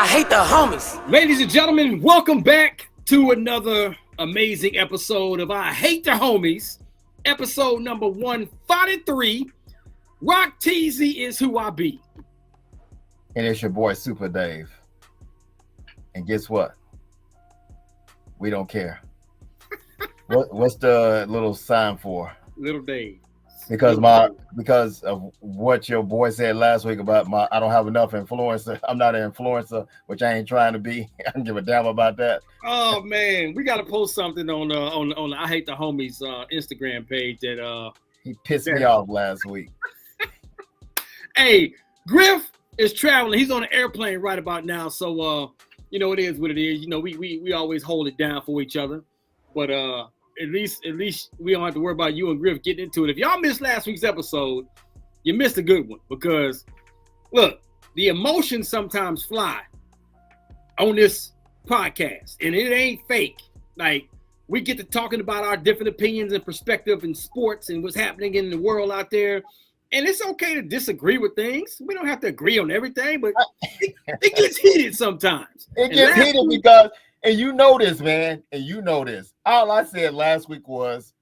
I hate the homies. Ladies and gentlemen, welcome back to another amazing episode of I Hate the Homies, episode number 143. Rock Teasy is who I be. And it's your boy Supa Dave. And guess what? We don't care. What's the little sign for? Little Dave. Because of what your boy said last week about I don't have enough influencer. I'm not an influencer, which I ain't trying to be. I don't give a damn about that. Oh man, we gotta post something on the I Hate the Homies Instagram page that he pissed me off last week. Hey, GRIFF is traveling. He's on an airplane right about now, so you know it is what it is. You know we always hold it down for each other, but at least we don't have to worry about you and GRIFF getting into it. If y'all missed last week's episode, you missed a good one because, look, the emotions sometimes fly on this podcast, and it ain't fake. Like, we get to talking about our different opinions and perspective in sports and what's happening in the world out there, and it's okay to disagree with things. We don't have to agree on everything, but it gets heated sometimes. It gets heated because... And you know this, man. And you know this. All I said last week was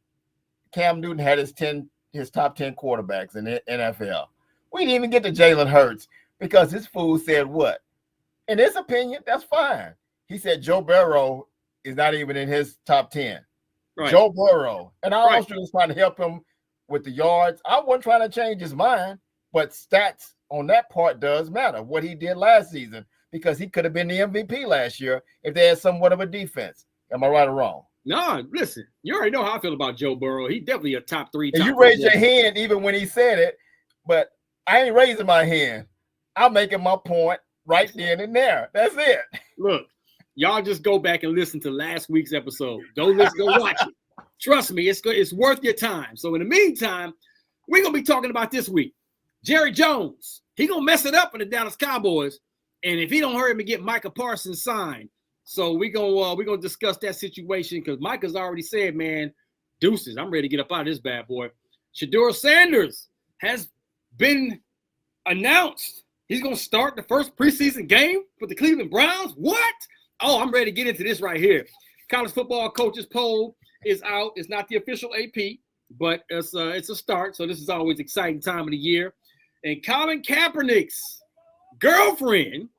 Cam Newton had his top 10 quarterbacks in the NFL. We didn't even get to Jalen Hurts because this fool said what? In his opinion, that's fine. He said Joe Burrow is not even in his top 10. Right. Joe Burrow. And I was just trying to help him with the yards. I wasn't trying to change his mind, but stats on that part does matter. What he did last season. Because he could have been the MVP last year if they had somewhat of a defense. Am I right or wrong? No, listen, you already know how I feel about Joe Burrow. He's definitely a top 3. And you raised your hand even when he said it, but I ain't raising my hand. I'm making my point right then and there. That's it. Look, y'all just go back and listen to last week's episode. Go watch it. Trust me, it's worth your time. So in the meantime, we're going to be talking about this week. Jerry Jones, he going to mess it up for the Dallas Cowboys. And if he don't hurry up and get Micah Parsons signed, so we're gonna discuss that situation because Micah's already said, man, deuces, I'm ready to get up out of this bad boy. Shedeur Sanders has been announced. He's gonna start the first preseason game for the Cleveland Browns. What? Oh, I'm ready to get into this right here. College football coaches poll is out. It's not the official AP, but it's a start. So this is always an exciting time of the year. And Colin Kaepernick's girlfriend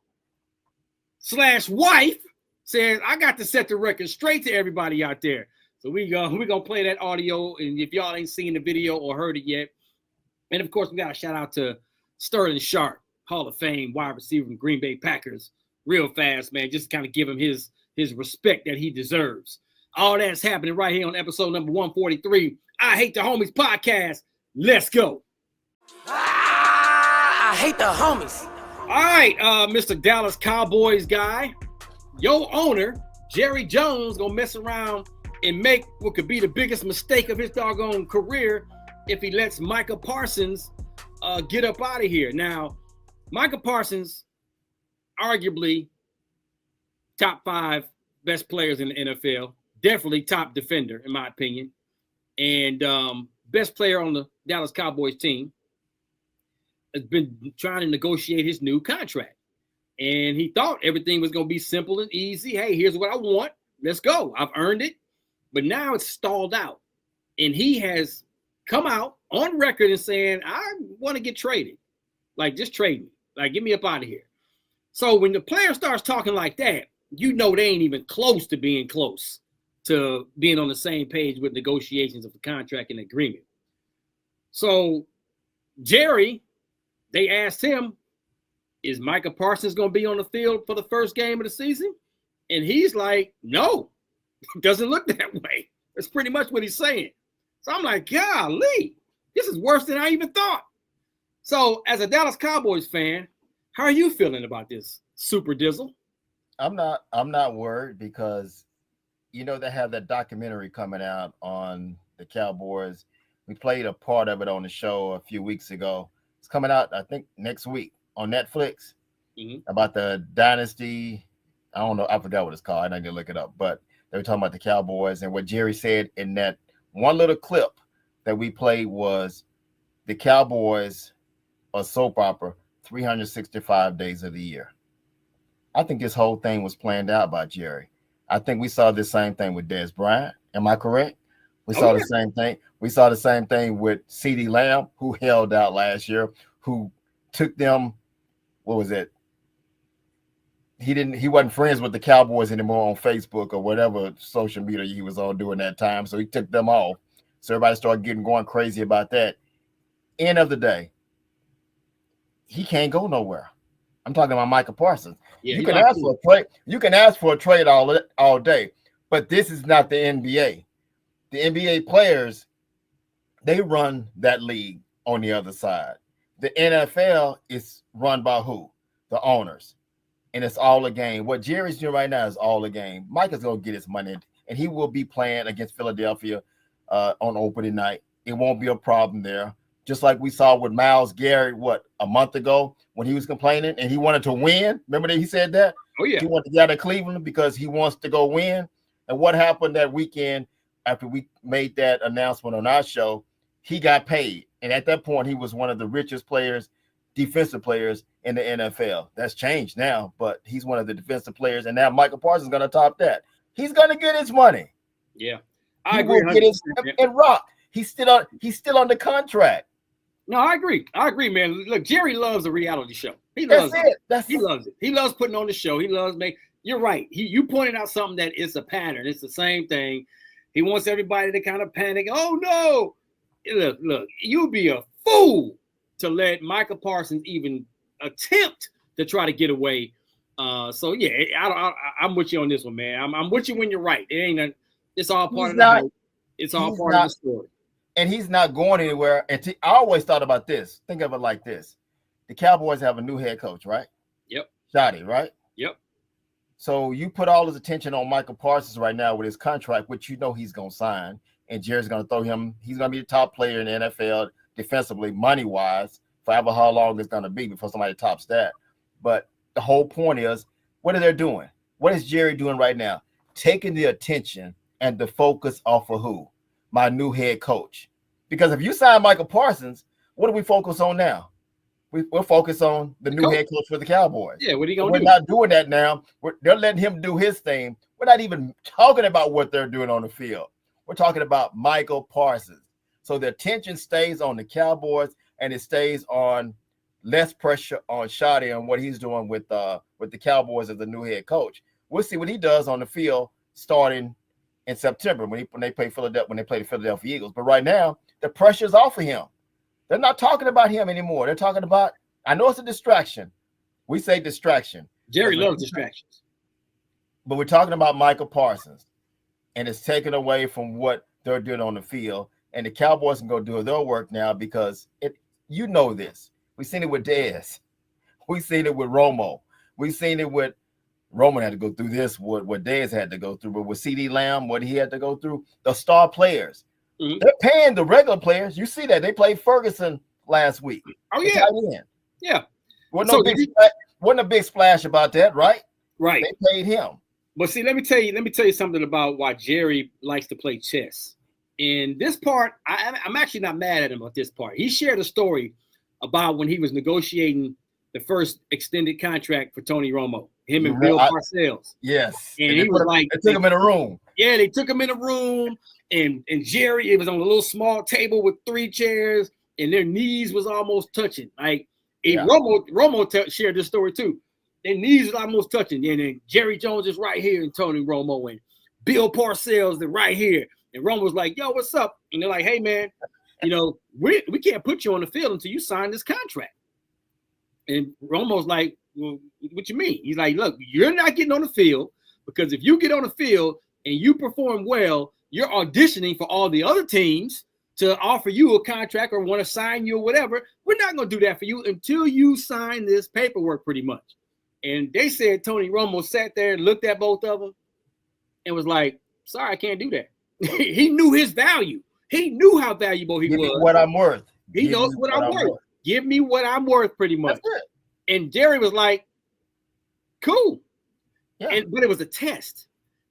/ wife says, I got to set the record straight to everybody out there. So we're gonna play that audio, and if y'all ain't seen the video or heard it yet, and of course we got a shout out to Sterling Sharp, Hall of Fame wide receiver from Green Bay Packers, real fast, man, just to kind of give him his respect that he deserves. All that's happening right here on episode number 143. I Hate the Homies podcast. Let's go. I hate the homies. All right, Mr. Dallas Cowboys guy, your owner, Jerry Jones, gonna mess around and make what could be the biggest mistake of his doggone career if he lets Micah Parsons get up out of here. Now, Micah Parsons, arguably top 5 best players in the NFL, definitely top defender, in my opinion, and best player on the Dallas Cowboys team. Has been trying to negotiate his new contract. And he thought everything was going to be simple and easy. Hey, here's what I want. Let's go. I've earned it. But now it's stalled out. And he has come out on record and saying, I want to get traded. Like, just trade me. Like, get me up out of here. So when the player starts talking like that, you know they ain't even close to being on the same page with negotiations of the contract and agreement. So Jerry, they asked him, is Micah Parsons going to be on the field for the first game of the season? And he's like, no, it doesn't look that way. That's pretty much what he's saying. So I'm like, golly, this is worse than I even thought. So as a Dallas Cowboys fan, how are you feeling about this super dizzle? I'm not worried because, you know, they have that documentary coming out on the Cowboys. We played a part of it on the show a few weeks ago. It's coming out, I think, next week on Netflix about the dynasty. I don't know. I forgot what it's called. I need to look it up. But they were talking about the Cowboys. And what Jerry said in that one little clip that we played was the Cowboys are soap opera 365 days of the year. I think this whole thing was planned out by Jerry. I think we saw the same thing with Dez Bryant. Am I correct? We saw the same thing. We saw the same thing with CeeDee Lamb, who held out last year, who took them. What was it? He wasn't friends with the Cowboys anymore on Facebook or whatever social media he was on during that time. So he took them off. So everybody started going crazy about that. End of the day, he can't go nowhere. I'm talking about Micah Parsons. Yeah, you can ask for a trade. You can ask for a trade all day, but this is not the NBA. The NBA players, they run that league on the other side. The NFL is run by who? The owners. And it's all a game. What Jerry's doing right now is all a game. Mike is going to get his money, and he will be playing against Philadelphia on opening night. It won't be a problem there. Just like we saw with Myles Garrett, a month ago when he was complaining and he wanted to win. Remember that he said that? Oh, yeah. He wanted to get out of Cleveland because he wants to go win. And what happened that weekend after we made that announcement on our show? He got paid. And at that point, he was one of the richest players, defensive players in the NFL. That's changed now, but he's one of the defensive players. And now Michael Parsons is going to top that. He's going to get his money. Yeah. I agree. And Rock, he's still on the contract. No, I agree, man. Look, Jerry loves a reality show. He loves it. He loves it. He loves putting on the show. He loves making. You're right. You pointed out something that is a pattern. It's the same thing. He wants everybody to kind of panic. Oh no! Look, you'd be a fool to let Micah Parsons even attempt to try to get away. So yeah, I'm with you on this one, man. I'm with you when you're right. It's all part of the. It's all part of the story. And he's not going anywhere. And I always thought about this. Think of it like this. The Cowboys have a new head coach, right? Yep. Shoddy, right? Yep. So you put all his attention on Michael Parsons right now with his contract, which you know he's going to sign. And Jerry's going to throw him. He's going to be the top player in the NFL defensively, money-wise, forever how long it's going to be before somebody tops that. But the whole point is, what are they doing? What is Jerry doing right now? Taking the attention and the focus off of who? My new head coach. Because if you sign Michael Parsons, what do we focus on now? We'll focus on the new head coach for the Cowboys. Yeah, what are you going to do? We're not doing that now. They're letting him do his thing. We're not even talking about what they're doing on the field. We're talking about Michael Parsons. So the attention stays on the Cowboys, and it stays on less pressure on Shoddy and what he's doing with the Cowboys as the new head coach. We'll see what he does on the field starting in September when they play the Philadelphia Eagles. But right now, the pressure's off of him. They're not talking about him anymore. They're talking about, I know it's a distraction. We say distraction. Jerry loves distractions. But we're talking about Michael Parsons. And it's taken away from what they're doing on the field. And the Cowboys can go do their work now because you know this. We've seen it with Dez. We've seen it with Romo. We've seen it with Roman had to go through this, what Dez had to go through, but with CeeDee Lamb, what he had to go through, the star players. Mm-hmm. They're paying the regular players. You see that. They played Ferguson last week. Oh, yeah. Yeah. Wasn't a big splash about that, right? Right. They paid him. But see, let me tell you something about why Jerry likes to play chess. In this part, I'm actually not mad at him about this part. He shared a story about when he was negotiating the first extended contract for Tony Romo, him and Bill Parcells. Yes. And he was like, they took him in a room. Yeah, they took him in a room, and Jerry, it was on a little small table with 3 chairs, and their knees was almost touching. Like, Romo shared this story too. Their knees was almost touching. And then Jerry Jones is right here, and Tony Romo, and Bill Parcells is right here. And Romo was like, yo, what's up? And they're like, hey, man, we can't put you on the field until you sign this contract. And Romo's like, well, what you mean? He's like, look, you're not getting on the field because if you get on the field and you perform well, you're auditioning for all the other teams to offer you a contract or want to sign you or whatever. We're not going to do that for you until you sign this paperwork pretty much. And they said Tony Romo sat there and looked at both of them and was like, sorry, I can't do that. He knew his value. He knew how valuable he was. Give me what I'm worth. He knows what I'm worth. Give me what I'm worth, pretty much. And Jerry was like, cool. Yeah. But it was a test.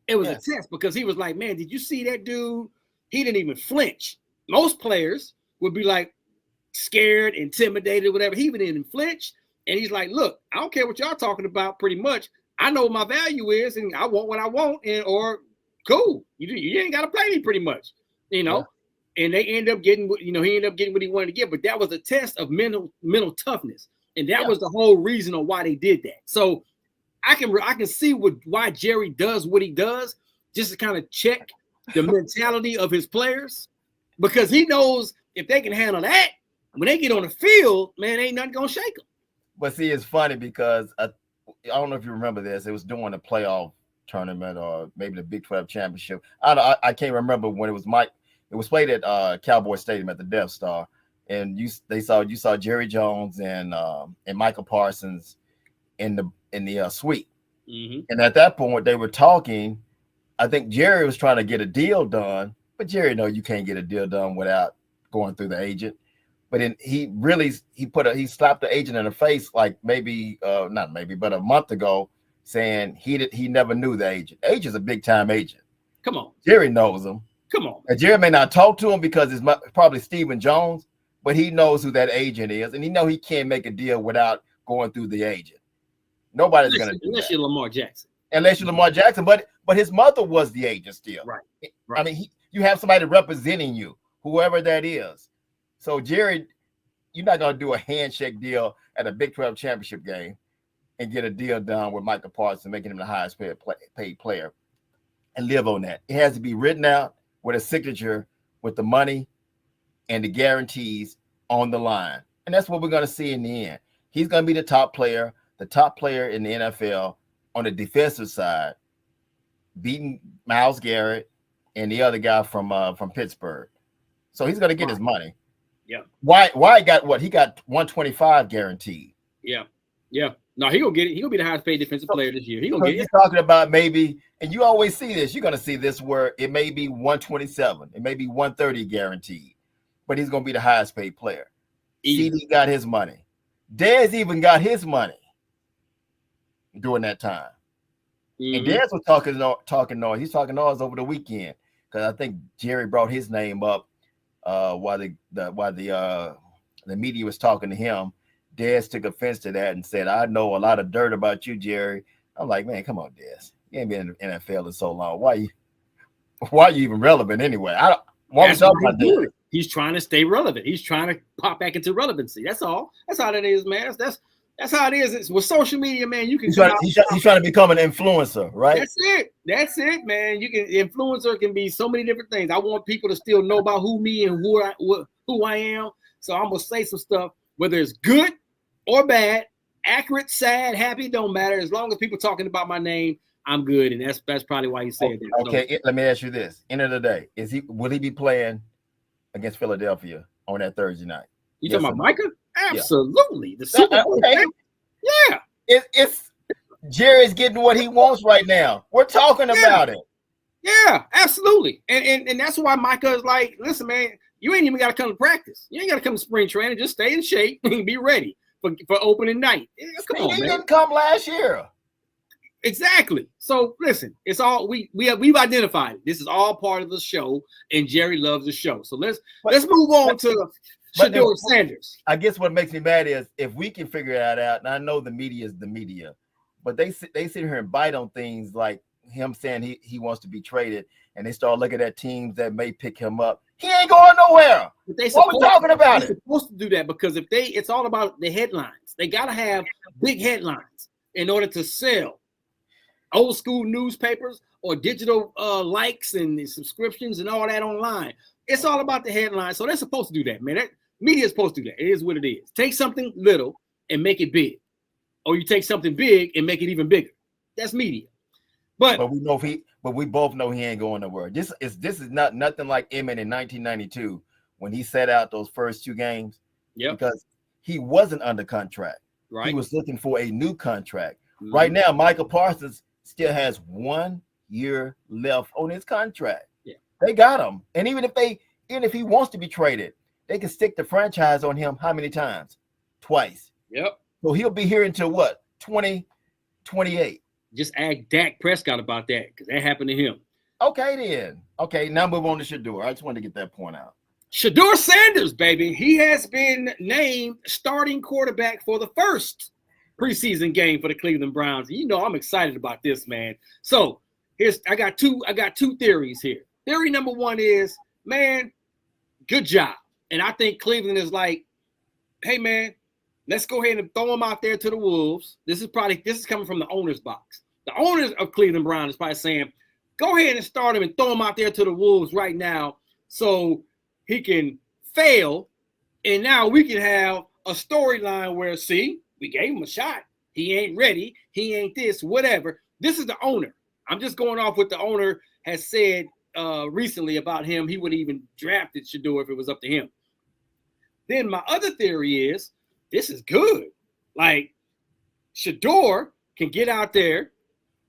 It was a test because he was like, man, did you see that dude? He didn't even flinch. Most players would be like scared, intimidated, whatever. He didn't even flinch. And he's like, look, I don't care what y'all talking about pretty much. I know what my value is, and I want what I want, or cool. You ain't got to play me pretty much, you know. Yeah. And they end up getting, he ended up getting what he wanted to get. But that was a test of mental toughness, and that was the whole reason on why they did that. So I can see why Jerry does what he does, just to kind of check the mentality of his players, because he knows if they can handle that, when they get on the field, man, ain't nothing gonna shake them. But see, it's funny because I don't know if you remember this. It was during the playoff tournament or maybe the Big 12 championship. I can't remember when it was Mike. It was played at Cowboy Stadium at the Death Star, and you saw Jerry Jones and Michael Parsons in the suite. Mm-hmm. And at that point, they were talking. I think Jerry was trying to get a deal done, but Jerry you can't get a deal done without going through the agent. But he slapped the agent in the face like but a month ago, saying he never knew the agent. Agent's a big time agent. Come on, Jerry knows him. Come on. And Jerry may not talk to him because it's probably Stephen Jones, but he knows who that agent is, and he can't make a deal without going through the agent. Nobody's going to do unless that. you're Lamar Jackson. Unless you're Lamar Jackson, but his mother was the agent still. Right. I mean, you have somebody representing you, whoever that is. So Jerry, you're not going to do a handshake deal at a Big 12 championship game and get a deal done with Michael Parsons, making him the highest paid player, and live on that. It has to be written out with a signature, with the money and the guarantees on the line. And that's what we're going to see in the end. He's going to be the top player in the NFL on the defensive side, beating Myles Garrett and the other guy from Pittsburgh. So he's going to get his money. Yeah. Why got what? He got 125 guaranteed. Yeah. Yeah. No, he gonna get it. He gonna be the highest paid defensive player this year. He gonna get it. You're talking about maybe, and you always see this. You're gonna see this where it may be 127, it may be 130 guaranteed, but he's gonna be the highest paid player. CD got his money. Dez even got his money during that time. Mm-hmm. And Dez was talking noise. He's talking noise over the weekend because I think Jerry brought his name up while the media was talking to him. Dez took offense to that and said, "I know a lot of dirt about you, Jerry." I'm like, man, come on, Dez. You ain't been in the NFL in so long. Why are you even relevant anyway? He's trying to stay relevant. He's trying to pop back into relevancy. That's all. That's how that is, man. That's how it is. It's with social media, man. You can. He's trying to become an influencer, right? That's it, man. Influencer can be so many different things. I want people to still know about me and who I am. So I'm gonna say some stuff, whether it's good or bad, accurate, sad, happy, don't matter. As long as people talking about my name, I'm good, and that's probably why he said that. Okay, let me ask you this: end of the day, will he be playing against Philadelphia on that Thursday night? You talking about Micah? Absolutely. Yeah. The Super Bowl. Okay. Yeah. It's Jerry's getting what he wants right now. We're talking about it. Yeah, absolutely. And that's why Micah is like, listen, man, you ain't even got to come to practice. You ain't got to come to spring training. Just stay in shape and be ready for opening night. Come on, man. He didn't come last year. Exactly. So listen, it's all we've identified. This is all part of the show, and Jerry loves the show. So let's move on to Shedeur Sanders. I guess what makes me mad is if we can figure that out, and I know the media is the media, but they sit here and bite on things like him saying he wants to be traded, and they start looking at teams that may pick him up. He ain't going nowhere. What are we talking about? They're supposed to do that because it's all about the headlines. They got to have big headlines in order to sell. Old school newspapers or digital likes and the subscriptions and all that online. It's all about the headlines. So they're supposed to do that, man. Media is supposed to do that. It is what it is. Take something little and make it big. Or you take something big and make it even bigger. That's media. But we both know he ain't going nowhere. This is not nothing like Emmett in 1992 when he set out those first 2 games. Yeah. Because he wasn't under contract. Right. He was looking for a new contract. Mm-hmm. Right now, Michael Parsons still has 1 year left on his contract. Yeah. They got him. And even if he wants to be traded, they can stick the franchise on him how many times? Twice. Yep. So he'll be here until what? 2028. Just ask Dak Prescott about that because that happened to him. Okay, then. Okay, now move on to Shedeur. I just wanted to get that point out. Shedeur Sanders, baby. He has been named starting quarterback for the first preseason game for the Cleveland Browns. You know I'm excited about this, man. So I got two theories here. Theory number one is, man, good job. And I think Cleveland is like, hey, man, let's go ahead and throw him out there to the Wolves. This is coming from the owner's box. The owners of Cleveland Browns is probably saying, go ahead and start him and throw him out there to the Wolves right now so he can fail. And now we can have a storyline where, see, we gave him a shot. He ain't ready. He ain't this, whatever. This is the owner. I'm just going off what the owner has said recently about him. He would have even drafted Shedeur if it was up to him. Then my other theory is, this is good. Like, Shedeur can get out there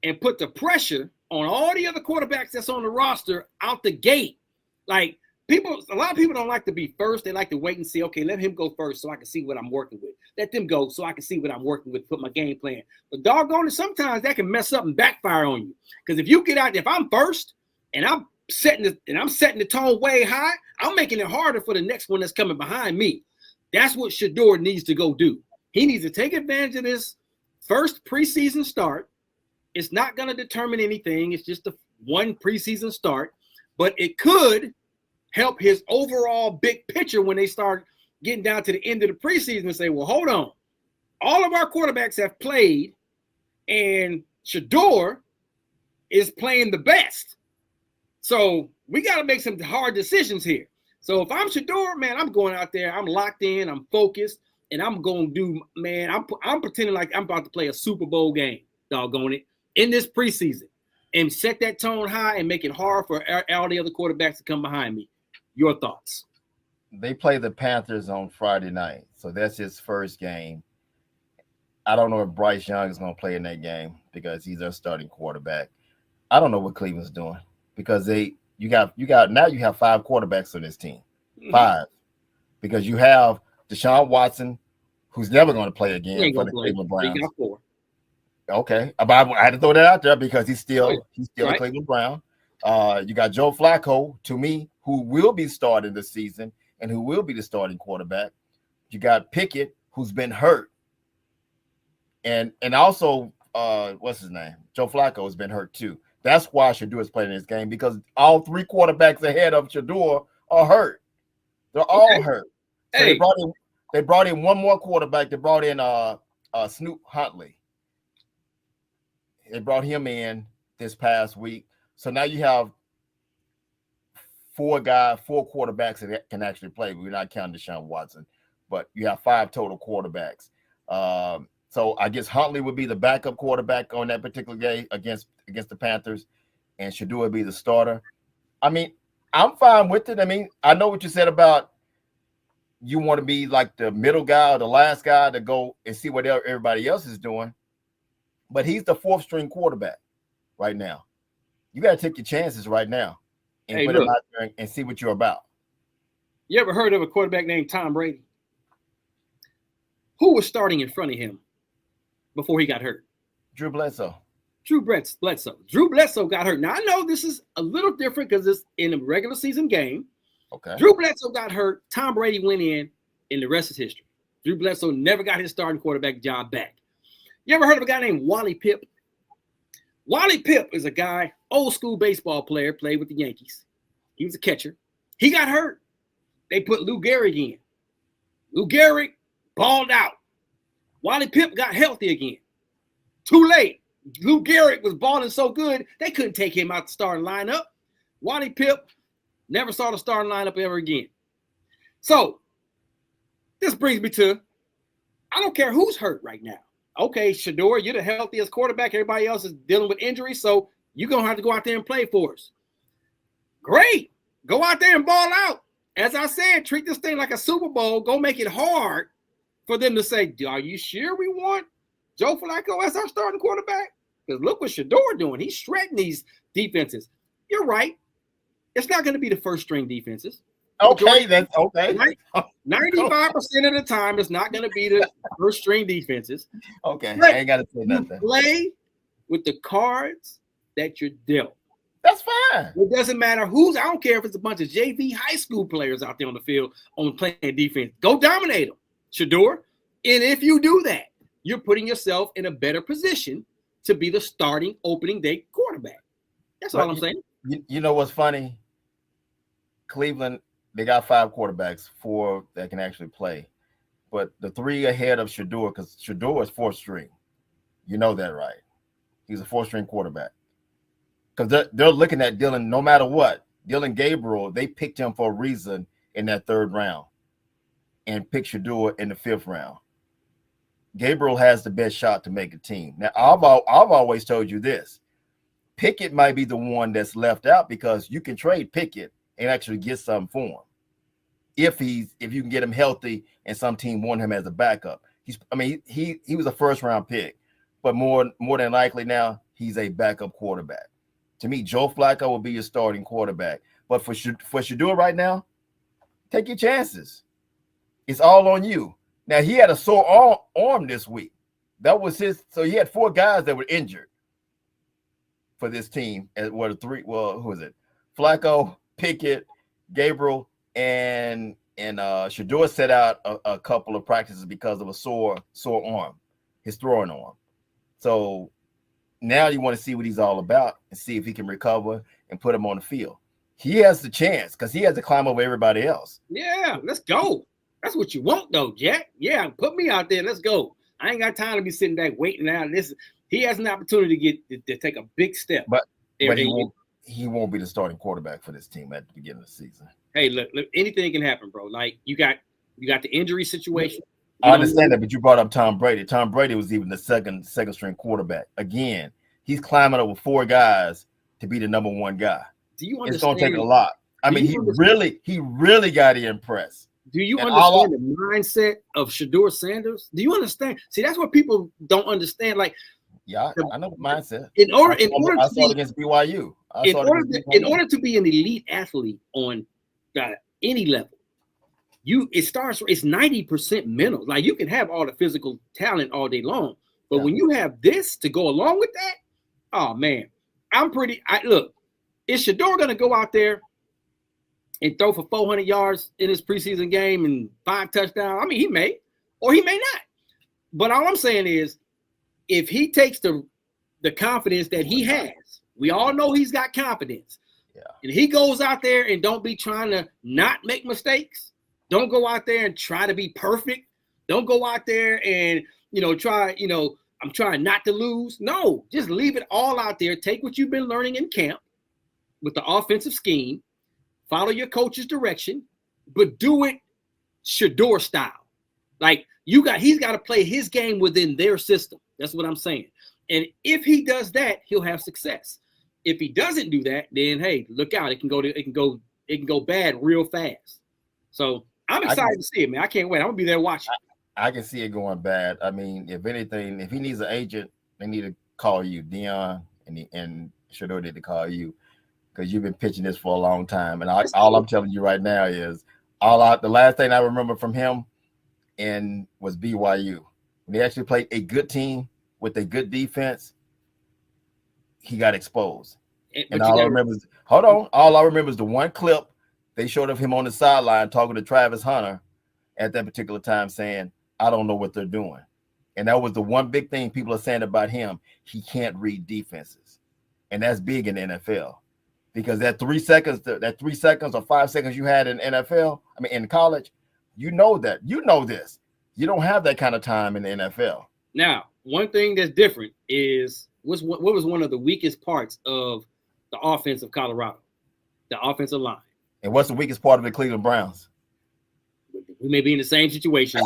and put the pressure on all the other quarterbacks that's on the roster out the gate. Like, a lot of people don't like to be first. They like to wait and see, okay, let him go first so I can see what I'm working with. Let them go so I can see what I'm working with, put my game plan. But doggone it, sometimes that can mess up and backfire on you. Because if you get out there, if I'm first and I'm setting the tone way high, I'm making it harder for the next one that's coming behind me. That's what Shedeur needs to go do. He needs to take advantage of this first preseason start. It's not going to determine anything. It's just one preseason start. But it could help his overall big picture when they start getting down to the end of the preseason and say, well, hold on. All of our quarterbacks have played, and Shedeur is playing the best. So we got to make some hard decisions here. So if I'm Shedeur, man, I'm going out there. I'm locked in. I'm focused. And I'm going to do, man, I'm pretending like I'm about to play a Super Bowl game, doggone it, in this preseason. And set that tone high and make it hard for all the other quarterbacks to come behind me. Your thoughts? They play the Panthers on Friday night. So that's his first game. I don't know if Bryce Young is going to play in that game because he's their starting quarterback. I don't know what Cleveland's doing because now you have 5 quarterbacks on this team. 5. Because you have Deshaun Watson, who's never going to play again for the Cleveland Browns. He got 4. Okay. But I had to throw that out there because he's still right. a Cleveland Brown. You got Joe Flacco, to me, who will be starting this season and who will be the starting quarterback. You got Pickett, who's been hurt. And also, what's his name? Joe Flacco has been hurt too. That's why Shedeur is playing this game because all 3 quarterbacks ahead of Shedeur are hurt. They're all hurt. So they brought in one more quarterback. They brought in Snoop Huntley. They brought him in this past week. So now you have 4 quarterbacks that can actually play. We're not counting Deshaun Watson, but you have 5 total quarterbacks. So I guess Huntley would be the backup quarterback on that particular game against the Panthers, and Shedeur would be the starter. I mean, I'm fine with it. I mean, I know what you said about you want to be like the middle guy or the last guy to go and see what everybody else is doing, but he's the 4th string quarterback right now. You got to take your chances right now and put him out there and see what you're about. You ever heard of a quarterback named Tom Brady? Who was starting in front of him before he got hurt? Drew Bledsoe. Drew Bledsoe got hurt. Now, I know this is a little different because it's in a regular season game. Okay. Drew Bledsoe got hurt. Tom Brady went in, and the rest is history. Drew Bledsoe never got his starting quarterback job back. You ever heard of a guy named Wally Pipp? Wally Pipp is a guy, old school baseball player, played with the Yankees. He was a catcher. He got hurt. They put Lou Gehrig in. Lou Gehrig balled out. Wally Pipp got healthy again. Too late. Lou Gehrig was balling so good, they couldn't take him out the starting lineup. Wally Pipp never saw the starting lineup ever again. So this brings me to, I don't care who's hurt right now. Okay, Shedeur, you're the healthiest quarterback. Everybody else is dealing with injuries, so you're going to have to go out there and play for us. Great. Go out there and ball out. As I said, treat this thing like a Super Bowl. Go make it hard for them to say, are you sure we want Joe Flacco as our starting quarterback? Because look what Shedeur doing. He's shredding these defenses. You're right. It's not going to be the first string defenses. Okay, that's okay. 95% of the time, it's not going to be the first string defenses. Okay, but I ain't got to say nothing. Play with the cards that you're dealt. That's fine. It doesn't matter I don't care if it's a bunch of JV high school players out there on the field on playing defense. Go dominate them, Shedeur. And if you do that, you're putting yourself in a better position to be the starting opening day quarterback. That's all I'm saying. You know what's funny? Cleveland, they got 5 quarterbacks, 4 that can actually play. But the 3 ahead of Shedeur, because Shedeur is 4th string. You know that, right? He's a 4th string quarterback. Because they're looking at Dylan no matter what. Dylan Gabriel, they picked him for a reason in that 3rd round and picked Shedeur in the 5th round. Gabriel has the best shot to make a team. Now, I've always told you this. Pickett might be the one that's left out because you can trade Pickett and actually get something for him. If you can get him healthy and some team want him as a backup. He was a 1st round pick, but more than likely now he's a backup quarterback. To me, Joe Flacco will be your starting quarterback. But for Shedeur right now, take your chances. It's all on you. Now, he had a sore arm this week. That was so he had 4 guys that were injured for this team. And who is it? Flacco, Pickett, Gabriel, and Shedeur set out a couple of practices because of a sore arm, his throwing arm. So now you want to see what he's all about and see if he can recover and put him on the field. He has the chance because he has to climb over everybody else. Yeah, let's go. That's what you want, though, Jack. Yeah, put me out there. Let's go. I ain't got time to be sitting back waiting out. He has an opportunity to take a big step. But he won't be the starting quarterback for this team at the beginning of the season. Hey, look, anything can happen, bro. Like you got the injury situation. I understand that, but you brought up Tom Brady. Tom Brady was even the second string quarterback. Again, he's climbing over 4 guys to be the number 1 guy. Do you understand? It's going to take a lot. I mean, he really got to impress. Do you understand the mindset of Shedeur Sanders? Do you understand? See, that's what people don't understand. Like, yeah, I know the mindset. I saw it against BYU. In order to be an elite athlete on any level, it's 90% mental. Like, you can have all the physical talent all day long, but when you have this to go along with that, oh man, look, is Shedeur gonna go out there and throw for 400 yards in his preseason game and 5 touchdowns? I mean, he may, or he may not. But all I'm saying is, if he takes the confidence that he has, we all know he's got confidence. Yeah. And he goes out there and don't be trying to not make mistakes. Don't go out there and try to be perfect. Don't go out there and, I'm trying not to lose. No, just leave it all out there. Take what you've been learning in camp with the offensive scheme. Follow your coach's direction, but do it Shedeur style. Like he's got to play his game within their system. That's what I'm saying. And if he does that, he'll have success. If he doesn't do that, then hey, look out! It can go bad real fast. So I'm excited to see it, man. I can't wait. I'm gonna be there watching. I can see it going bad. I mean, if anything, if he needs an agent, they need to call you, Dion, and Shedeur need to call you. Because you've been pitching this for a long time. And all I'm telling you right now is the last thing I remember from him was BYU. When he actually played a good team with a good defense, he got exposed. And all I remember is the one clip they showed of him on the sideline talking to Travis Hunter at that particular time saying, I don't know what they're doing. And that was the one big thing people are saying about him. He can't read defenses. And that's big in the NFL. Because that 3 seconds or 5 seconds you had in NFL, in college, you know this. You don't have that kind of time in the NFL. Now, one thing that's different is what was one of the weakest parts of the offense of Colorado? The offensive line. And what's the weakest part of the Cleveland Browns? We may be in the same situation.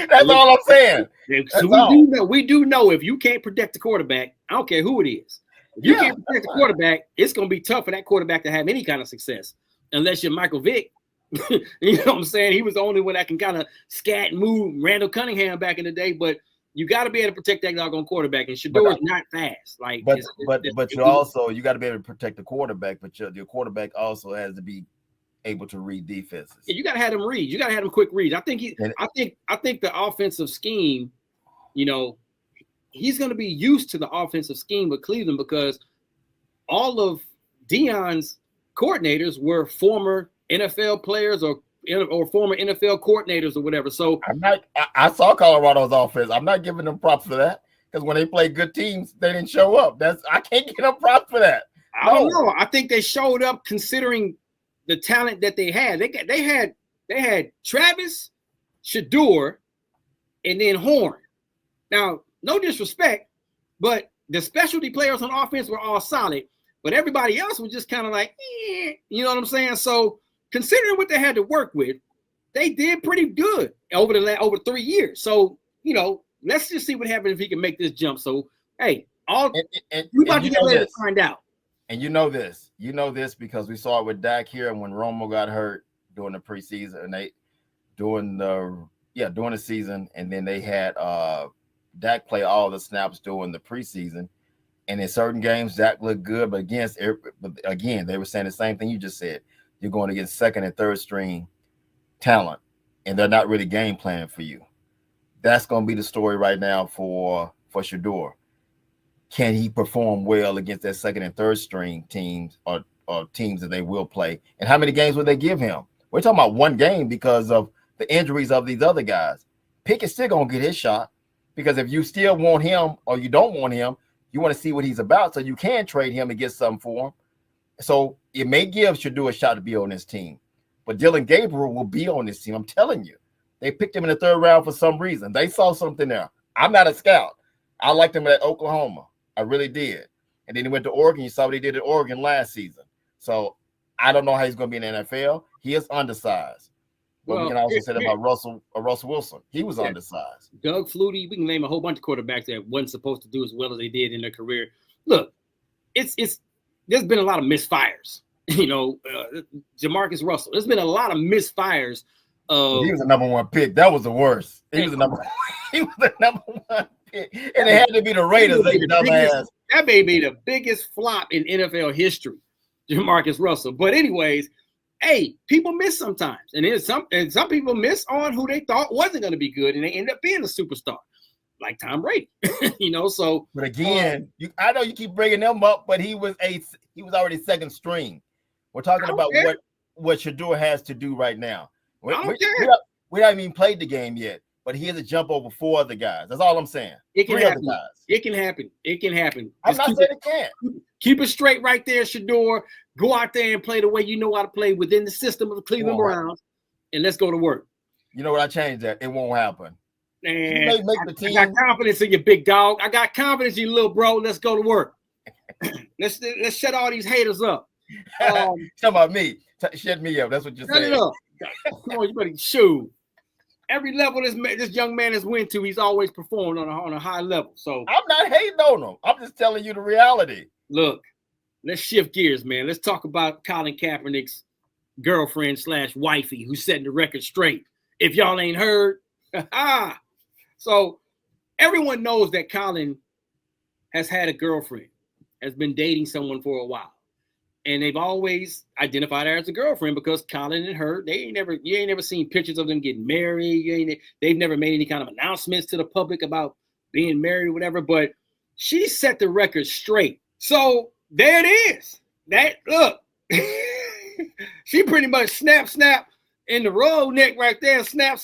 That's all I'm saying. So we do know if you can't protect the quarterback, I don't care who it is. If you can't protect the quarterback, it's going to be tough for that quarterback to have any kind of success unless you're Michael Vick. You know what I'm saying? He was the only one that can kind of scat and move Randall Cunningham back in the day, but you got to be able to protect that doggone quarterback. And Shedeur is not fast. But you got to be able to protect the quarterback, but your quarterback also has to be able to read defenses. Yeah, you got to have him read. You got to have him quick reads. I think the offensive scheme, he's going to be used to the offensive scheme with Cleveland because all of Dion's coordinators were former NFL players or or former NFL coordinators or whatever. So I saw Colorado's offense. I'm not giving them props for that because when they play good teams, they didn't show up. I can't give them props for that. I don't know. I think they showed up considering the talent that they had. They had Travis, Shedeur, and then Horn. Now, no disrespect, but the specialty players on offense were all solid, but everybody else was just kind of like, you know what I'm saying? So considering what they had to work with, they did pretty good over 3 years. So, let's just see what happens if he can make this jump. So, hey, we about to get ready to find out. And you know this because we saw it with Dak here, and when Romo got hurt during the preseason, and during the season, and then they had Dak play all the snaps during the preseason, and in certain games Dak looked good, but again they were saying the same thing you just said. You're going against second and third string talent, and they're not really game planning for you. That's going to be the story right now for Shedeur. Can he perform well against that second and third string teams or teams that they will play? And how many games will they give him? We're talking about one game because of the injuries of these other guys. Pickett's still going to get his shot because if you still want him or you don't want him, you want to see what he's about so you can trade him and get something for him. So it may give Shedeur a shot to be on this team. But Dylan Gabriel will be on this team. I'm telling you. They picked him in the third round for some reason. They saw something there. I'm not a scout. I liked him at Oklahoma. I really did. And then he went to Oregon. You saw what he did at Oregon last season. So I don't know how he's going to be in the NFL. He is undersized. But we can also say that about Russell Wilson. He was undersized. Doug Flutie. We can name a whole bunch of quarterbacks that wasn't supposed to do as well as they did in their career. Look, there's been a lot of misfires. Jamarcus Russell. There's been a lot of misfires. He was the number one pick. That was the worst. He was the number one pick. And it had to be the Raiders. That may be the biggest flop in NFL history, Jamarcus Russell. But anyways, hey, people miss sometimes. And some people miss on who they thought wasn't going to be good, and they end up being a superstar, like Tom Brady. So. But again, I know you keep bringing them up, but he was already second string. We're talking about what Shedeur has to do right now. We haven't even played the game yet, but he has to jump over 4 other guys. That's all I'm saying. It can happen. It can happen. It can happen. I'm not saying it can't. Keep it straight right there, Shedeur. Go out there and play the way you know how to play within the system of the Cleveland Browns, and let's go to work. You know what? I changed that. It won't happen. And I got confidence in you, big dog. I got confidence in you, little bro. Let's go to work. Let's shut all these haters up. Talk about me. Shut me up. That's what you're saying. Shut it up. Come on, you better shoot. Every level this young man has went to, he's always performed on a high level. So I'm not hating on him. I'm just telling you the reality. Look, let's shift gears, man. Let's talk about Colin Kaepernick's girlfriend / wifey who's setting the record straight. If y'all ain't heard, so everyone knows that Colin has had a girlfriend, has been dating someone for a while. And they've always identified her as a girlfriend because Colin and her, you ain't never seen pictures of them getting married. They've never made any kind of announcements to the public about being married or whatever, but she set the record straight. So there it is. Look, she pretty much snap in the road neck right there, snap,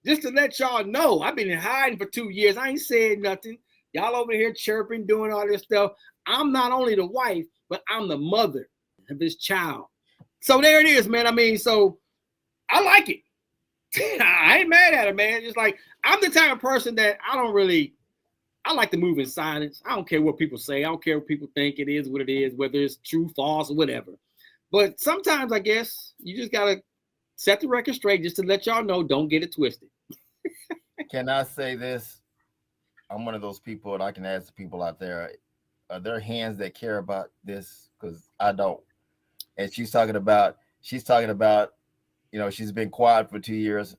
just to let y'all know. I've been hiding for 2 years. I ain't said nothing. Y'all over here chirping, doing all this stuff. I'm not only the wife, but I'm the mother of this child. So there it is, man. I mean, so I like it. I ain't mad at it, man. Just like I'm the type of person that I like to move in silence. I don't care what people say. I don't care what people think. It is what it is, whether it's true, false, or whatever. But sometimes I guess you just gotta set the record straight just to let y'all know, don't get it twisted. Can I say this? I'm one of those people, and I can ask the people out there, are there hands that care about this? Because I don't. And she's talking about, she's been quiet for 2 years.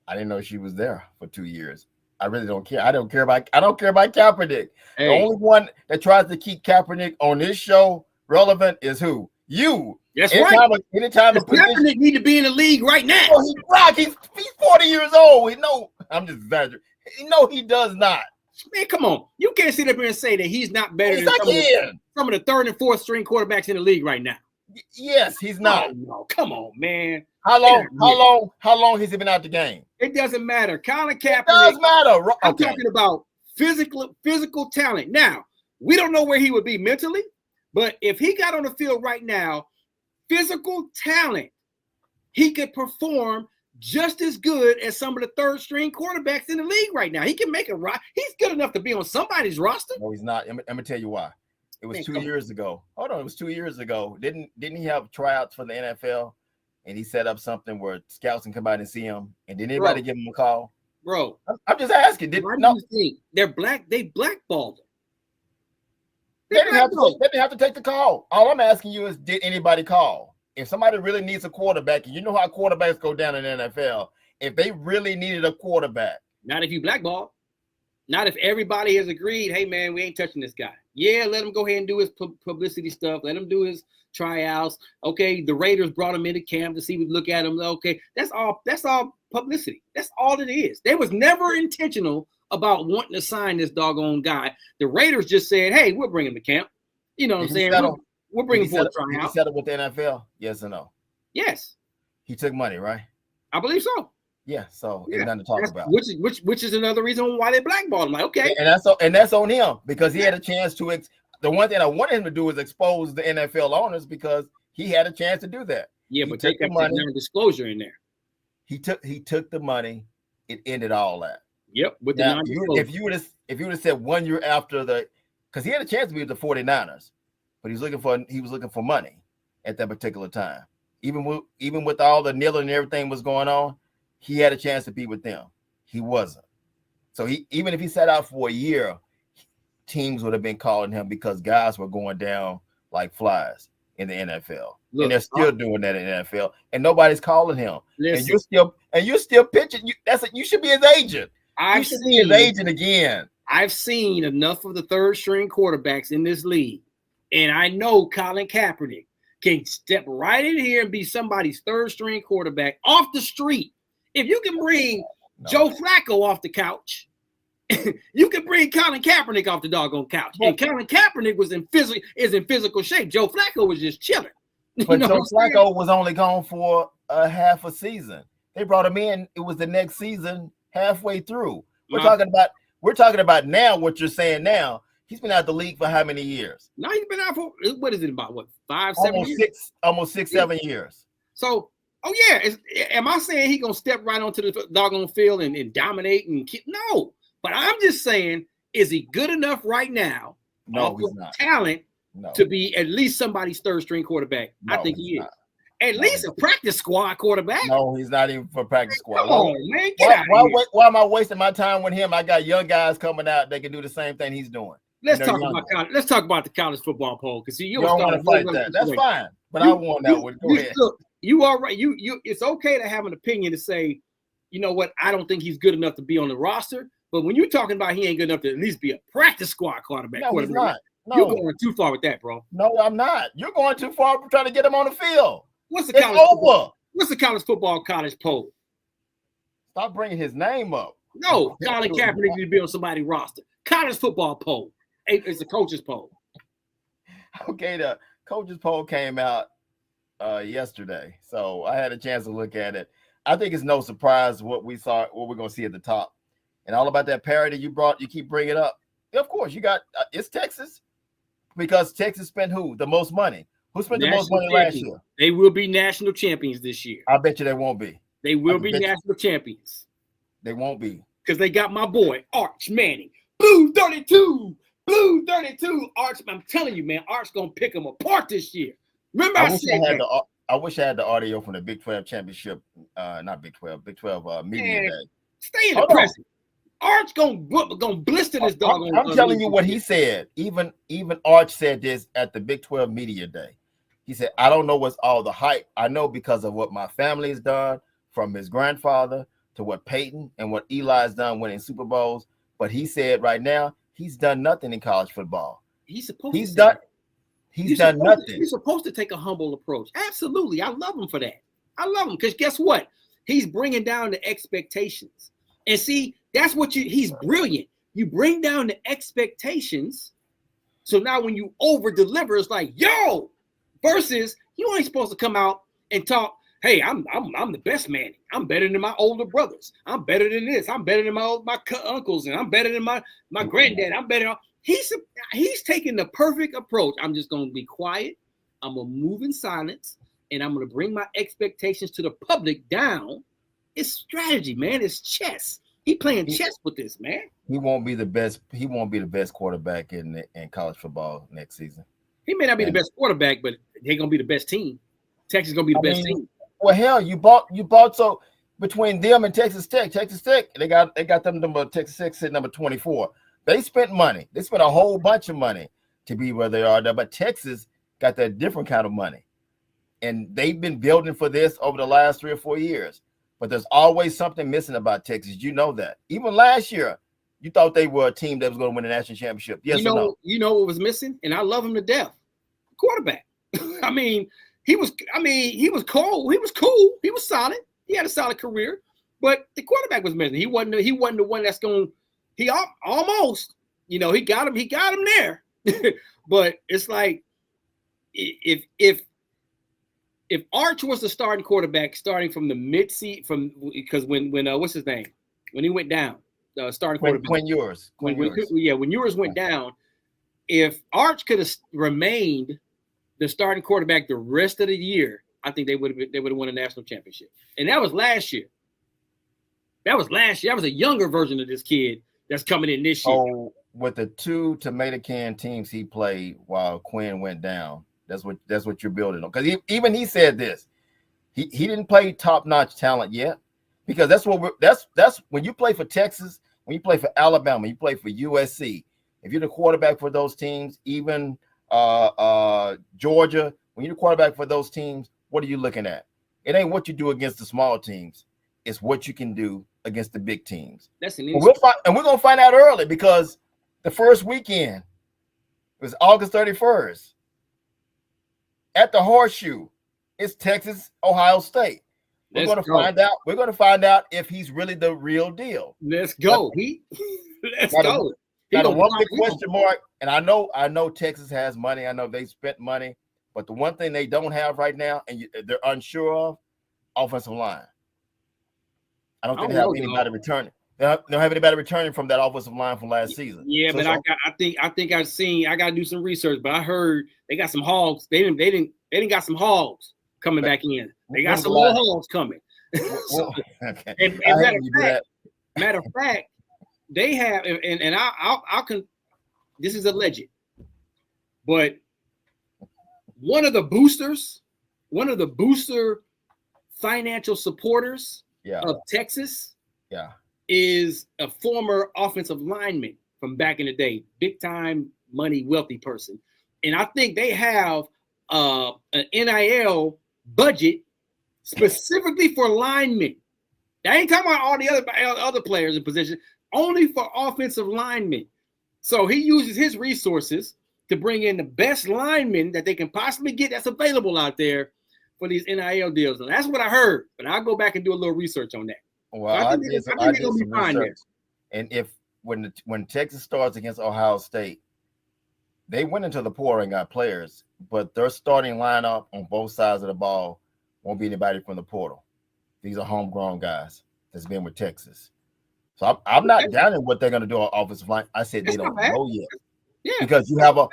I didn't know she was there for 2 years. I really don't care. I don't care about Kaepernick. Hey. The only one that tries to keep Kaepernick on this show relevant is who? You. That's right. Anytime Kaepernick need to be in the league right now. Oh, he's 40 years old. I'm just exaggerating. No, he does not. Man, come on. You can't sit up here and say that he's not better than some of the third and fourth string quarterbacks in the league right now. Yes, he's not. Oh, no, come on, man. How long has he been out the game? It doesn't matter. Colin Kaepernick. It does matter. I'm talking about physical talent. Now, we don't know where he would be mentally, but if he got on the field right now, physical talent, he could perform just as good as some of the third string quarterbacks in the league right now. He can make a roster. He's good enough to be on somebody's roster. No, he's not. Let me tell you why. It was 2 years ago. Hold on, it was 2 years ago. Didn't he have tryouts for the NFL? And he set up something where scouts can come out and see him. And did anybody give him a call? Bro, I'm just asking. Why do you think they're black? They blackballed him. They didn't have to take the call. All I'm asking you is, did anybody call? If somebody really needs a quarterback, and you know how quarterbacks go down in the NFL, if they really needed a quarterback. Not if you blackball. Not if everybody has agreed, hey, man, we ain't touching this guy. Yeah, let him go ahead and do his publicity stuff. Let him do his tryouts. Okay, the Raiders brought him into camp to see we look at him. Okay, that's all publicity. That's all it is. They was never intentional about wanting to sign this doggone guy. The Raiders just said, hey, we'll bring him to camp. You know what I'm saying? We'll bring him for a tryout. Did he settle with the NFL? Yes or no? Yes. He took money, right? I believe so. Yeah, so there's nothing to talk about. Which is another reason why they blackballed him. Like, okay. And that's on him, because he had a chance to the one thing I wanted him to do is expose the NFL owners, because he had a chance to do that. Yeah, but take that non-disclosure in there. He took the money. It ended all that. Yep. With now, the non-disclosure. If you would have said 1 year after because he had a chance to be with the 49ers, but he was looking for money at that particular time. Even with all the kneeling and everything was going on, he had a chance to be with them. He wasn't. So even if he sat out for a year, teams would have been calling him, because guys were going down like flies in the NFL. Look, and they're still doing that in the NFL, and nobody's calling him. Listen, and you're still pitching. You should be his agent. You should be his agent again. I've seen enough of the third string quarterbacks in this league, and I know Colin Kaepernick can step right in here and be somebody's third string quarterback off the street. If you can bring Joe Flacco off the couch, you can bring Colin Kaepernick off the doggone couch. And Colin Kaepernick is in physical shape. Joe Flacco was just chilling. But Joe Flacco was only gone for a half a season. They brought him in. It was the next season, halfway through. We're talking about now. What you're saying now? He's been out the league for how many years? No, he's been out for about 5, 7 years? Almost 6, 7 years. So. Oh, yeah. Am I saying he's going to step right onto the doggone field and dominate? No. But I'm just saying, is he good enough right now? No, he's not. Talent to be at least somebody's third string quarterback. No, I think he is. At least a practice squad quarterback. No, he's not even for practice squad. Come on, man. Get out of here. Why am I wasting my time with him? I got young guys coming out. They can do the same thing he's doing. Let's talk about the college football poll, because you don't want to fight that. That's fine. But I won that one. Go ahead. You are right. It's okay to have an opinion to say, you know what, I don't think he's good enough to be on the roster. But when you're talking about he ain't good enough to at least be a practice squad quarterback, he's not. No. You're going too far with that, bro. No, I'm not. You're going too far trying to get him on the field. What's the college football college poll? Stop bringing his name up. No, Colin Kaepernick needs to be on somebody's roster. College football poll. It's a coach's poll. Okay, the coach's poll came out yesterday, so I had a chance to look at it. I think it's no surprise what we're going to see at the top, and all about that parity you keep bringing up. Of course, you got it's Texas, because Texas spent the most money. Who spent the most money last year? They will be national champions this year. I bet you they won't be. They will be national champions. They won't be, because they got my boy Arch Manning, Blue 32. Blue 32. Arch, I'm telling you, man, Arch gonna pick them apart this year. Remember, I wish I had the audio from the Big 12 championship, not Big 12, Big 12 media day. Stay in the present. Arch gonna blister this dog. I'm telling you what he said. Even Arch said this at the Big 12 media day. He said, I don't know what's all the hype. I know because of what my family's done, from his grandfather to what Peyton and what Eli's done winning Super Bowls. But he said right now, he's done nothing in college football. He's done nothing. He's supposed to take a humble approach. Absolutely. I love him for that. I love him because guess what? He's bringing down the expectations. And see, that's what he's brilliant. You bring down the expectations. So now when you over deliver, it's like, yo, versus, You ain't supposed to come out and talk. Hey, I'm the best man. I'm better than my older brothers. I'm better than this. I'm better than my uncles, and I'm better than my granddad. I'm better. He's taking the perfect approach. I'm just gonna be quiet. I'm gonna move in silence, and I'm gonna bring my expectations to the public down. It's strategy, man. It's chess. He playing chess with this, man. He won't be the best. He won't be the best quarterback in college football next season. He may not be the best quarterback, but they're gonna be the best team. Texas gonna be the best team. Well, hell, you bought so between them and Texas Tech, they got them number Texas Tech sitting number 24. They spent money. They spent a whole bunch of money to be where they are there, but Texas got that different kind of money. And they've been building for this over the last 3 or 4 years. But there's always something missing about Texas. You know that. Even last year, you thought they were a team that was going to win the national championship. Yes or no? You know what was missing? And I love him to death. Quarterback. He was cold. He was cool. He was solid. He had a solid career. But the quarterback was missing. He wasn't the one that's going. He almost, he got him there. But it's like if Arch was the starting quarterback, starting from the mid-seat, because when what's his name, when he went down, starting quarterback. When Ewers went down, if Arch could have remained the starting quarterback the rest of the year, I think they would have won a national championship. And that was last year. That was a younger version of this kid that's coming in this year. Oh, with the 2 tomato can teams he played while Quinn went down, that's what you're building on. Because he said this. He didn't play top-notch talent yet, because that's when you play for Texas, when you play for Alabama, you play for USC. If you're the quarterback for those teams, even Georgia, when you're the quarterback for those teams, what are you looking at? It ain't what you do against the small teams. It's what you can do against the big teams. That's an we're going to find out early, because the first weekend was August 31st. At the Horseshoe, it's Texas, Ohio We're going to find out if he's really the real deal. Let's go. Let's go. Got a one big question mark, and I know Texas has money. I know they spent money, but the one thing they don't have right now, and they're unsure of, offensive line. I don't think they have anybody returning. They don't have anybody returning from that offensive line from last season. Yeah, but I got to do some research, but I heard they got some hogs. They didn't got some hogs coming back in. They got some more hogs coming. Okay. And matter of fact, they have, and I can. This is alleged, but one of the booster financial supporters of Texas, is a former offensive lineman from back in the day, big time money, wealthy person, and I think they have an NIL budget specifically for linemen. I ain't talking about all the other players in position, only for offensive linemen. So he uses his resources to bring in the best linemen that they can possibly get that's available out there for these NIL deals. And that's what I heard, but I'll go back and do a little research on that. Well, I think they're going to be fine there. And when Texas starts against Ohio State, they went into the portal and got players, but their starting lineup on both sides of the ball won't be anybody from the portal. These are homegrown guys that's been with Texas. So I'm not doubting what they're going to do on offensive line. I said they don't know yet. Yeah, because you have a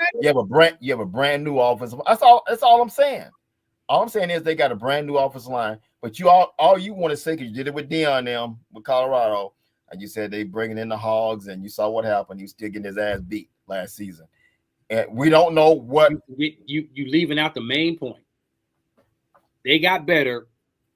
brand new offensive. That's all I'm saying. All I'm saying is they got a brand new offensive line. But all you want to say, because you did it with Deion them with Colorado, and you said they bringing in the hogs, and you saw what happened. He was still getting his ass beat last season. And we don't know what you leaving out the main point. They got better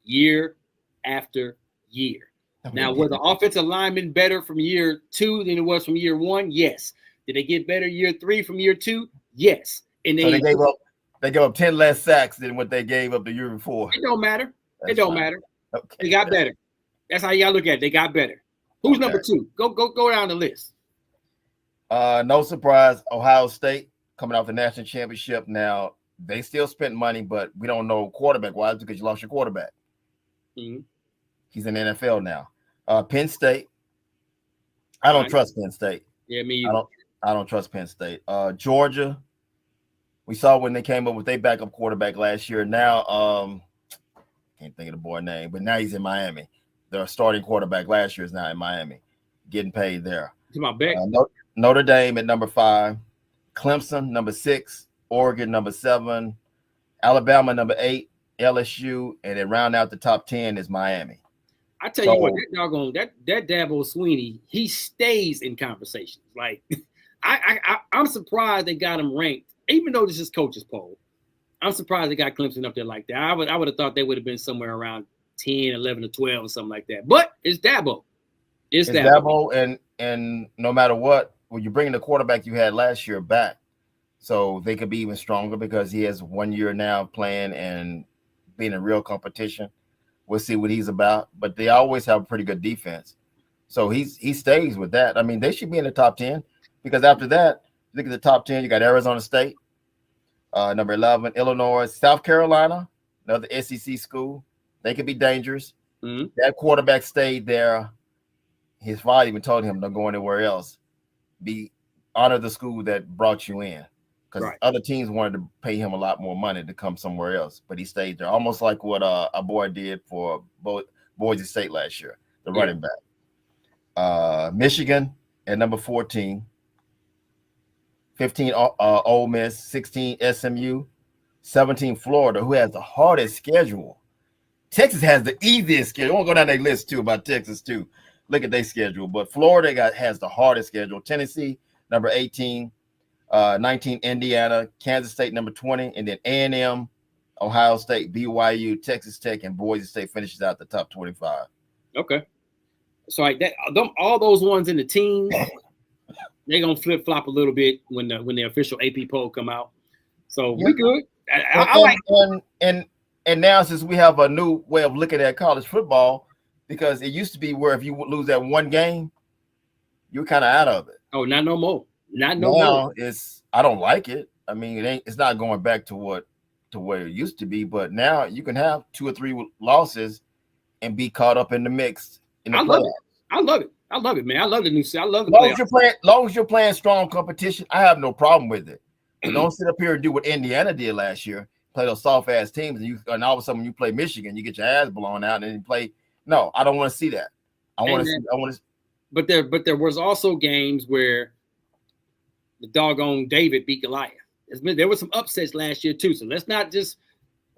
year after year. Now, were the offensive linemen better from year 2 than it was from year 1? Yes. Did they get better year 3 from year 2? Yes. And they gave up 10 less sacks than what they gave up the year before. It don't matter. It don't matter. Okay. They got better. That's how you gotta look at it. They got better. Who's number 2? Go down the list. No surprise, Ohio State coming off the national championship. Now they still spent money, but we don't know quarterback wise because you lost your quarterback. Mm-hmm. He's in the NFL now. Penn State. I don't trust Penn State. Yeah, me either. I don't trust Penn State. Georgia. We saw when they came up with their backup quarterback last year. Now, can't think of the boy name, but now he's in Miami. Their starting quarterback last year is now in Miami, getting paid there. To my back. Notre Dame at number 5, Clemson number 6, Oregon number 7, Alabama number 8, LSU, and then round out the top 10 is Miami. I tell you what, that doggone that Dabo Sweeney, he stays in conversations. Like I'm surprised they got him ranked, even though this is coach's poll. I'm surprised they got Clemson up there like that. I would have thought they would have been somewhere around 10, 11, or 12 or something like that. But it's Dabo. It's Dabo. And no matter what, when you're bringing the quarterback you had last year back, so they could be even stronger because he has 1 year now playing and being in real competition. We'll see what he's about. But they always have a pretty good defense. So he stays with that. I mean, they should be in the top 10 because after that, look at the top 10. You got Arizona State, number 11, Illinois, South Carolina, another SEC school. They could be dangerous. Mm-hmm. That quarterback stayed there. His father even told him don't go anywhere else. Honor the school that brought you in. Because other teams wanted to pay him a lot more money to come somewhere else, but he stayed there. Almost like what a boy did for Boise State last year, the running back. Michigan at number 14, 15 Ole Miss, 16 SMU, 17 Florida, who has the hardest schedule. Texas has the easiest schedule. I want to go down their list too about Texas too. Look at their schedule, but Florida has the hardest schedule. Tennessee number 18. 19 Indiana, Kansas State number 20, and then A&M, Ohio State, BYU, Texas Tech, and Boise State finishes out the top 25. Okay. So like that, all those ones in the teams, they're gonna flip flop a little bit when the official AP poll come out. So we good. I like. And now since we have a new way of looking at college football, because it used to be where if you lose that one game, you're kind of out of it. Oh, not no more. Not no more. I don't like it. I mean, it's not going back to where it used to be, but now you can have 2 or 3 losses and be caught up in the mix in the playoffs. I love it, man. I love the new season. I love the playoffs. Long as you're playing strong competition, I have no problem with it. But don't sit up here and do what Indiana did last year, play those soft ass teams, and all of a sudden when you play Michigan, you get your ass blown out and then you play. No, I don't want to see that. I want to. But there was also games where the doggone David beat Goliath. There were some upsets last year too, so let's not just.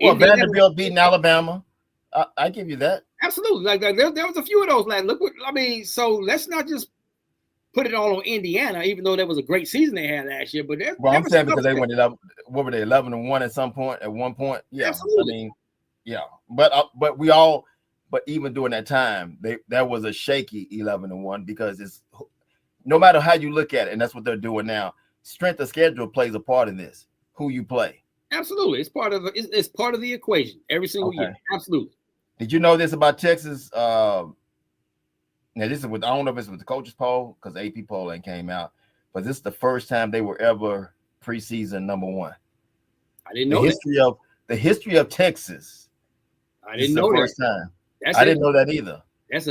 Well, Vanderbilt beating Alabama. I give you that. Absolutely, like there was a few of those. Like, look what I mean. So let's not just put it all on Indiana, even though that was a great season they had last year. But I'm saying because they went 11. What were they 11-1 at some point? At one point, yeah. Absolutely. I mean, yeah. But even during that time, that was a shaky 11-1 because it's. No matter how you look at it, and that's what they're doing now, strength of schedule plays a part in this. Who you play. Absolutely. It's part of the equation every single year. Absolutely. Did you know this about Texas? Now, this is I don't know if it's with the coaches poll because the AP poll ain't came out, but this is the first time they were ever preseason number 1. I didn't know the history of Texas. I didn't know that. First time. I didn't know that either. That's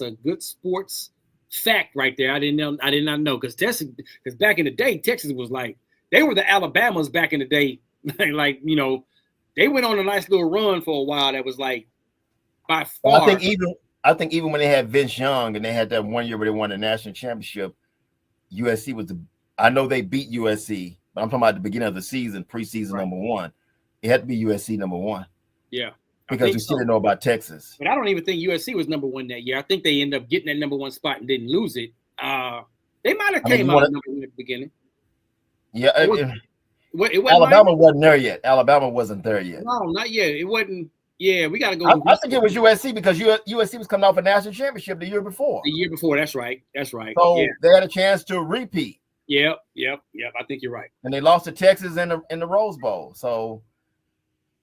a good sports fact right there. I did not know because back in the day, Texas was like they were the Alabamas back in the day. Like, you know, they went on a nice little run for a while. That was like by far. I think even when they had Vince Young and they had that 1 year where they won the national championship, USC was I know they beat USC, but I'm talking about the beginning of the season, preseason number 1. It had to be USC number 1. Yeah. Because we still didn't know about Texas. But I don't even think USC was number 1 that year. I think they ended up getting that number 1 spot and didn't lose it. They might have came out number 1 at the beginning. Yeah. It Alabama wasn't there yet. Alabama wasn't there yet. No, not yet. It wasn't. Yeah, we got to go. I think it was USC because USC was coming off a national championship the year before. That's right. So they had a chance to repeat. Yep. I think you're right. And they lost to Texas in the Rose Bowl. So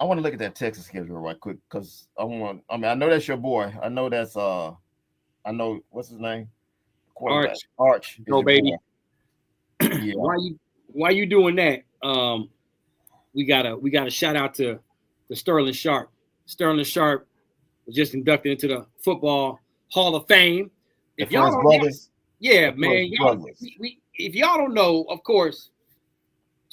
I want to look at that Texas schedule right quick because I know that's your boy. I know that's what's his name? Arch. Go baby. Yeah. Why you doing that? We gotta shout out to Sterling Sharp. Sterling Sharp was just inducted into the Football Hall of Fame. If y'all don't know, man, if y'all don't know, of course,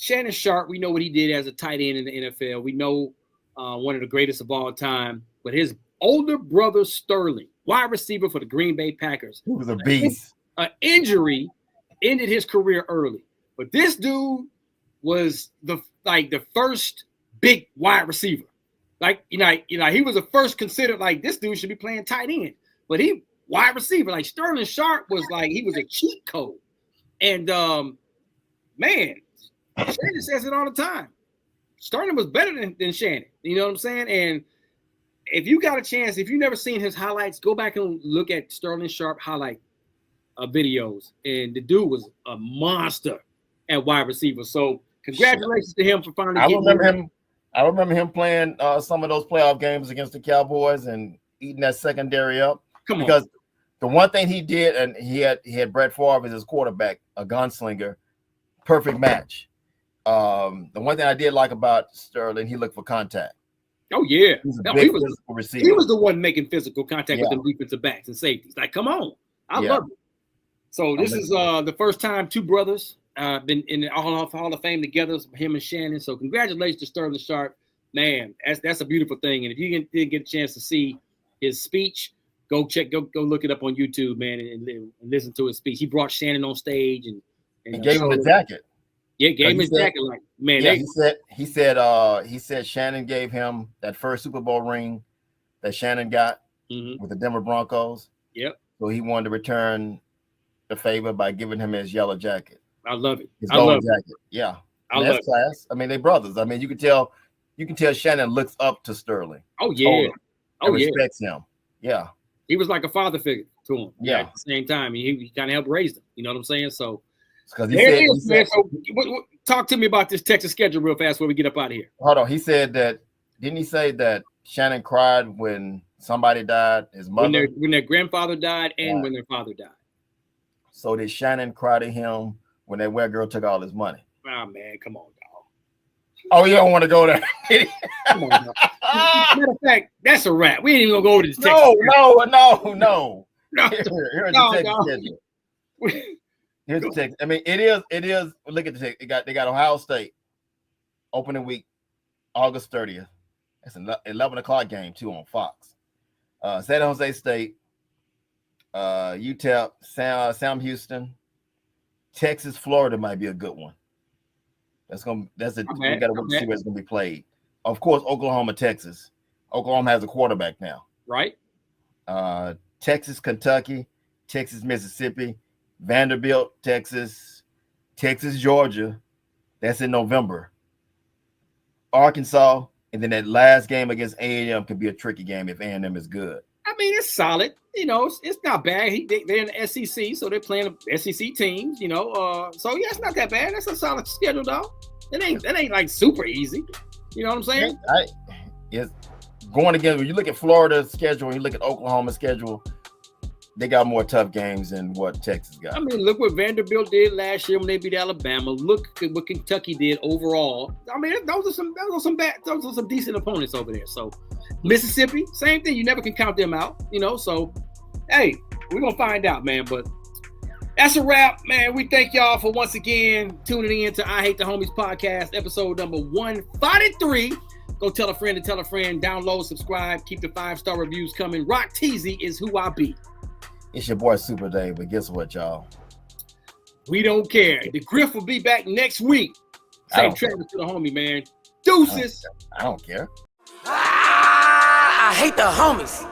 Shannon Sharp, we know what he did as a tight end in the NFL. We know one of the greatest of all time. But his older brother Sterling, wide receiver for the Green Bay Packers, He was a beast. An injury ended his career early. But this dude was the first big wide receiver. Like, he was the first considered like this dude should be playing tight end. But he wide receiver, like Sterling Sharp was like, he was a cheat code. And man, Shannon says it all the time. Sterling was better than Shannon. You know what I'm saying? And if you got a chance, if you've never seen his highlights, go back and look at Sterling Sharp highlight videos. And the dude was a monster at wide receiver. So congratulations to him for finally getting I remember him playing some of those playoff games against the Cowboys and eating that secondary up. Because the one thing he did, and he had Brett Favre as his quarterback, a gunslinger, perfect match. The one thing I did like about Sterling, he looked for contact. Oh yeah, he was the one making physical contact with the defensive backs and safeties. Like, come on, I love it. So this is the first time two brothers been in the Hall of Fame together, him and Shannon. So congratulations to Sterling Sharp, man. That's a beautiful thing. And if you didn't get a chance to see his speech, go look it up on YouTube, man, and listen to his speech. He brought Shannon on stage and gave him the jacket. Yeah, gave him his jacket. Like, man, yeah, he said Shannon gave him that first Super Bowl ring that Shannon got with the Denver Broncos. Yep. So he wanted to return the favor by giving him his yellow jacket. I love it. His gold jacket. Yeah. That's class. I mean, they brothers. I mean, you can tell Shannon looks up to Sterling. Oh yeah. Respects him. Yeah. He was like a father figure to him. Yeah. At the same time, he kind of helped raise them. You know what I'm saying? So because so talk to me about this Texas schedule real fast before we get up out of here. Hold on. He said that. Didn't he say that Shannon cried when somebody died? His mother, when their grandfather died, and when their father died. So did Shannon cry to him when that white girl took all his money? Oh man, come on, dog. Oh, you don't want to go there? Come on, dog. Matter of fact, that's a wrap. We ain't even gonna go over this. No. Here's the Texas schedule. Here's the text. I mean, it is. Look at the text. They got Ohio State opening week, August 30th. That's an 11 o'clock game too on Fox. San Jose State, UTEP, Sam Houston, Texas, Florida might be a good one. We got to wait to see where it's gonna be played. Of course, Oklahoma, Texas. Oklahoma has a quarterback now. Right. Texas, Kentucky, Texas, Mississippi. Vanderbilt, Texas, Georgia. That's in November. Arkansas, and then that last game against A&M could be a tricky game if A&M is good. I mean, it's solid. You know, it's not bad. They're in the SEC, so they're playing SEC teams. You know, so yeah, it's not that bad. That's a solid schedule, though. That ain't like super easy. You know what I'm saying? Yes. Going again, when you look at Florida's schedule, and you look at Oklahoma's schedule, they got more tough games than what Texas got. I mean, look what Vanderbilt did last year when they beat Alabama. Look at what Kentucky did overall. I mean, those are some decent opponents over there. So Mississippi, same thing. You never can count them out, you know. So hey, we're gonna find out, man. But that's a wrap, man. We thank y'all for once again tuning in to I Hate the Homies podcast, episode number 153. Go tell a friend to tell a friend. Download, subscribe, keep the 5-star reviews coming. Rock Teasy is who I be. It's your boy Supa Dave, but guess what, y'all? We don't care. The GRIFF will be back next week. Same Travis to the homie, man. Deuces. I don't care. I hate the homies.